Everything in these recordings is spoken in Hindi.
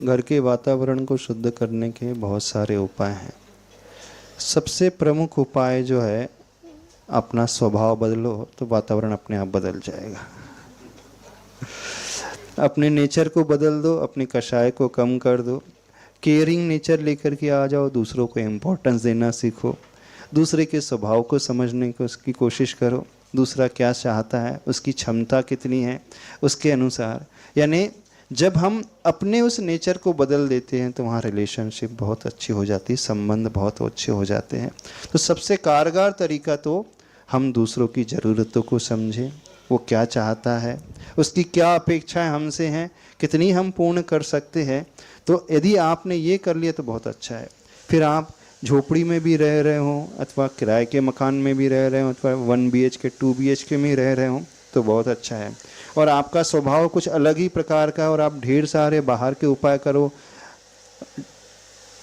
घर के वातावरण को शुद्ध करने के बहुत सारे उपाय हैं। सबसे प्रमुख उपाय जो है, अपना स्वभाव बदलो तो वातावरण अपने आप बदल जाएगा। अपने नेचर को बदल दो, अपनी कषाय को कम कर दो, केयरिंग नेचर लेकर के आ जाओ, दूसरों को इम्पोर्टेंस देना सीखो, दूसरे के स्वभाव को समझने की उसकी कोशिश करो, दूसरा क्या चाहता है, उसकी क्षमता कितनी है, उसके अनुसार। यानी जब हम अपने उस नेचर को बदल देते हैं तो वहाँ रिलेशनशिप बहुत अच्छी हो जाती है, संबंध बहुत अच्छे हो जाते हैं। तो सबसे कारगर तरीका तो हम दूसरों की ज़रूरतों को समझें, वो क्या चाहता है, उसकी क्या अपेक्षाएं हमसे हैं, कितनी हम पूर्ण कर सकते हैं। तो यदि आपने ये कर लिया तो बहुत अच्छा है। फिर आप झोपड़ी में भी रह रहे हों अथवा किराए के मकान में भी रह रहे हों अथवा 1 BHK 2 BHK में रह रहे हों तो बहुत अच्छा है। और आपका स्वभाव कुछ अलग ही प्रकार का है और आप ढेर सारे बाहर के उपाय करो,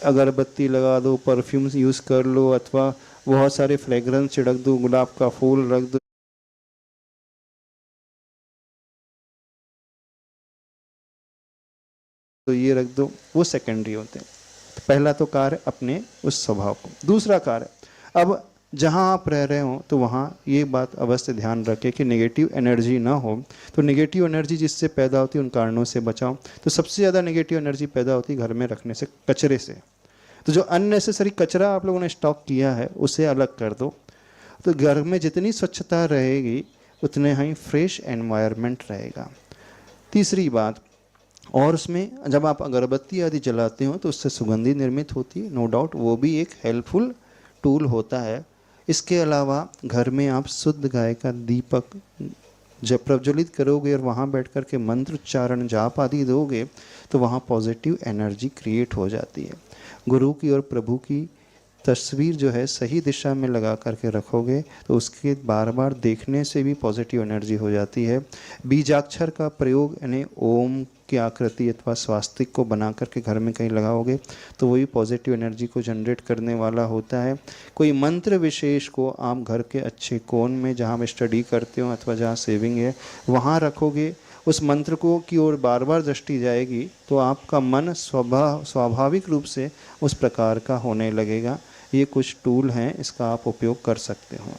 अगरबत्ती लगा दो, परफ्यूम्स यूज़ कर लो अथवा बहुत सारे फ्रेगरेंस छिड़क दो, गुलाब का फूल रख दो, तो ये रख दो, वो सेकेंडरी होते हैं। पहला तो कार्य अपने उस स्वभाव को। दूसरा कार्य, अब जहाँ आप रह रहे हो तो वहाँ ये बात अवश्य ध्यान रखें कि नेगेटिव एनर्जी ना हो। तो नेगेटिव एनर्जी जिससे पैदा होती है उन कारणों से बचाओ। तो सबसे ज़्यादा नेगेटिव एनर्जी पैदा होती है घर में रखने से, कचरे से। तो जो अननेसेसरी कचरा आप लोगों ने स्टॉक किया है उसे अलग कर दो। तो घर में जितनी स्वच्छता रहेगी उतने ही फ्रेश एनवायरनमेंट रहेगा। तीसरी बात, और उसमें जब आप अगरबत्ती आदि जलाते हो तो उससे सुगंधी निर्मित होती है, नो डाउट, वो भी एक हेल्पफुल टूल होता है। इसके अलावा घर में आप शुद्ध गाय का दीपक जब प्रज्वलित करोगे और वहाँ बैठ कर के मंत्र उच्चारण जाप आदि दोगे तो वहाँ पॉजिटिव एनर्जी क्रिएट हो जाती है। गुरु की और प्रभु की तस्वीर जो है सही दिशा में लगा करके रखोगे तो उसके बार बार देखने से भी पॉजिटिव एनर्जी हो जाती है। बीजाक्षर का प्रयोग यानी ओम की आकृति अथवा स्वास्तिक को बना करके घर में कहीं लगाओगे तो वही पॉजिटिव एनर्जी को जनरेट करने वाला होता है। कोई मंत्र विशेष को आप घर के अच्छे कोण में जहाँ आप स्टडी करते हो अथवा जहाँ सेविंग है वहाँ रखोगे, उस मंत्र को की ओर बार बार दृष्टि जाएगी तो आपका मन स्वाभाविक रूप से उस प्रकार का होने लगेगा। ये कुछ टूल हैं, इसका आप उपयोग कर सकते हो।